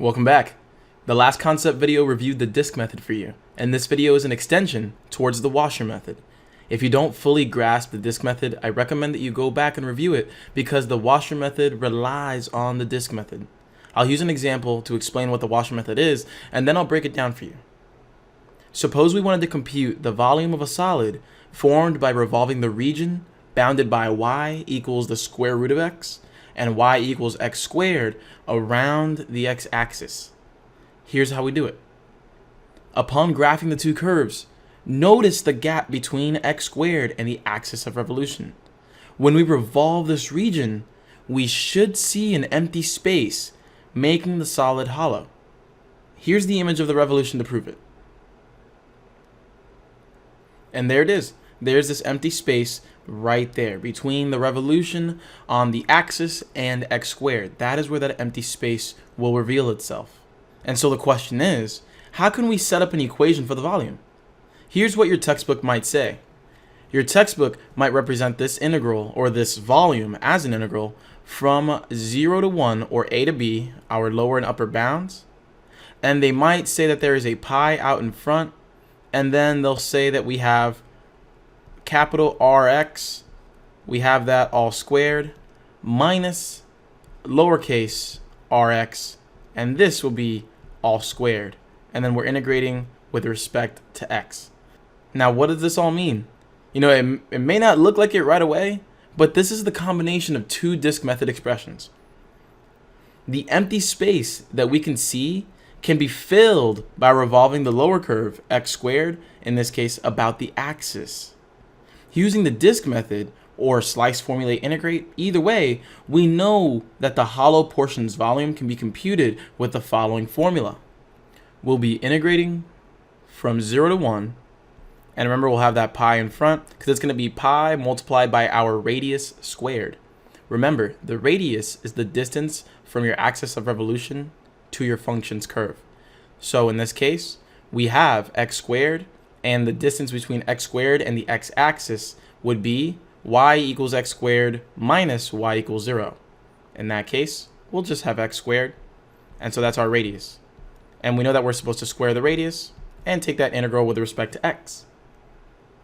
Welcome back. The last concept video reviewed the disk method for you, and this video is an extension towards the washer method. If you don't fully grasp the disk method, I recommend that you go back and review it because the washer method relies on the disk method. I'll use an example to explain what the washer method is, and then I'll break it down for you. Suppose we wanted to compute the volume of a solid formed by revolving the region bounded by y equals the square root of x and y equals x squared around the x-axis. Here's how we do it. Upon graphing the two curves, notice the gap between x squared and the axis of revolution. When we revolve this region, we should see an empty space, making the solid hollow. Here's the image of the revolution to prove it. And there it is. There's this empty space right there between the revolution on the axis and x squared. That is where that empty space will reveal itself. And so the question is, how can we set up an equation for the volume? Here's what your textbook might say. Your textbook might represent this integral or this volume as an integral from 0 to 1 or a to b, our lower and upper bounds. And they might say that there is a pi out in front, and then they'll say that we have capital Rx, we have that all squared, minus lowercase rx, and this will be all squared. And then we're integrating with respect to x. Now, what does this all mean? You know, it may not look like it right away, but this is the combination of two disk method expressions. The empty space that we can see can be filled by revolving the lower curve, x squared, in this case, about the axis. Using the disk method or slice, formulate, integrate, either way, we know that the hollow portion's volume can be computed with the following formula. We'll be integrating from 0 to 1, and remember we'll have that pi in front because it's going to be pi multiplied by our radius squared. Remember, the radius is the distance from your axis of revolution to your function's curve. So in this case, we have x squared, and the distance between x squared and the x-axis would be y equals x squared minus y equals 0. In that case, we'll just have x squared, and so that's our radius. And we know that we're supposed to square the radius and take that integral with respect to x.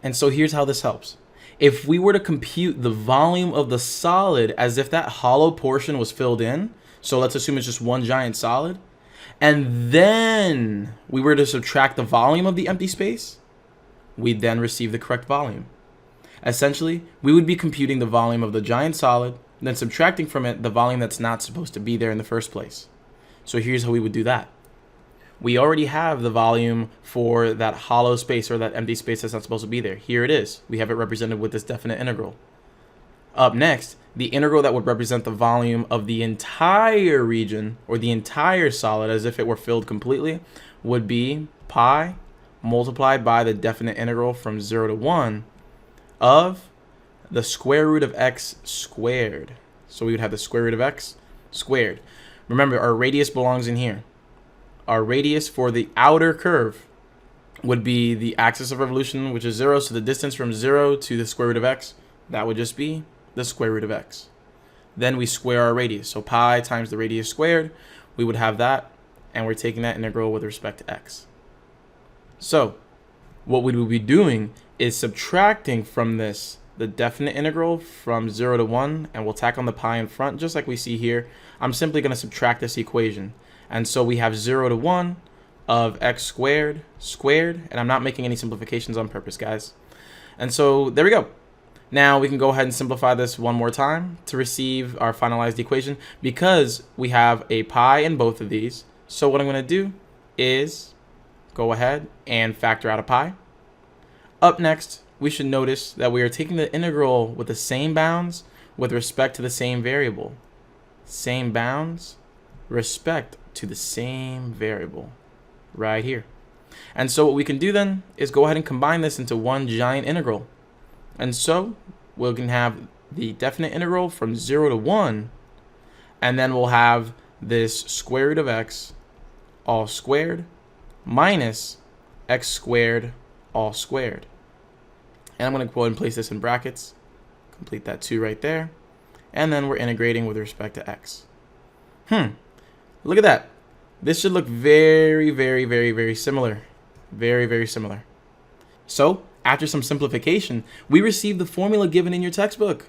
And so here's how this helps. If we were to compute the volume of the solid as if that hollow portion was filled in, so let's assume it's just one giant solid, and then we were to subtract the volume of the empty space, we'd then receive the correct volume. Essentially, we would be computing the volume of the giant solid, then subtracting from it the volume that's not supposed to be there in the first place. So here's how we would do that. We already have the volume for that hollow space or that empty space that's not supposed to be there. Here it is. We have it represented with this definite integral. Up next, the integral that would represent the volume of the entire region or the entire solid as if it were filled completely would be pi multiplied by the definite integral from 0 to 1 of the square root of x squared. So we would have the square root of x squared. Remember, our radius belongs in here. Our radius for the outer curve would be the axis of revolution, which is 0. So the distance from 0 to the square root of x, that would just be the square root of x. Then we square our radius. So pi times the radius squared, we would have that. And we're taking that integral with respect to x. So what we would be doing is subtracting from this the definite integral from 0 to 1, and we'll tack on the pi in front just like we see here. I'm simply going to subtract this equation. And so we have 0 to 1 of x squared squared, and I'm not making any simplifications on purpose, guys. And so there we go. Now we can go ahead and simplify this one more time to receive our finalized equation because we have a pi in both of these. So what I'm going to do is go ahead and factor out a pi. Up next, we should notice that we are taking the integral with the same bounds with respect to the same variable. Same bounds, respect to the same variable right here. And so what we can do then is go ahead and combine this into one giant integral. And so we can have the definite integral from 0 to 1, and then we'll have this square root of x all squared minus x squared all squared. And I'm going to go ahead and place this in brackets, complete that 2 right there, and then we're integrating with respect to x. Look at that. This should look very, very, very, very similar. Very, very similar. So, after some simplification, we receive the formula given in your textbook.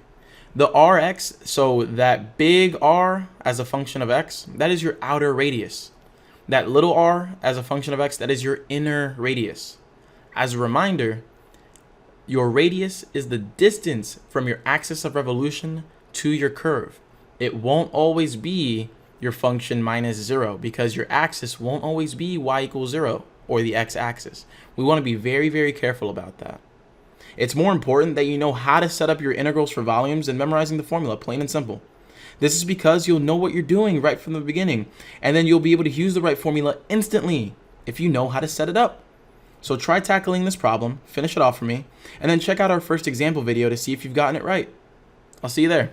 The Rx, so that big R as a function of x, that is your outer radius. That little r as a function of x, that is your inner radius. As a reminder, your radius is the distance from your axis of revolution to your curve. It won't always be your function minus 0 because your axis won't always be y equals 0 or the x-axis. We want to be very, very careful about that. It's more important that you know how to set up your integrals for volumes than memorizing the formula, plain and simple. This is because you'll know what you're doing right from the beginning, and then you'll be able to use the right formula instantly if you know how to set it up. So try tackling this problem, finish it off for me, and then check out our first example video to see if you've gotten it right. I'll see you there.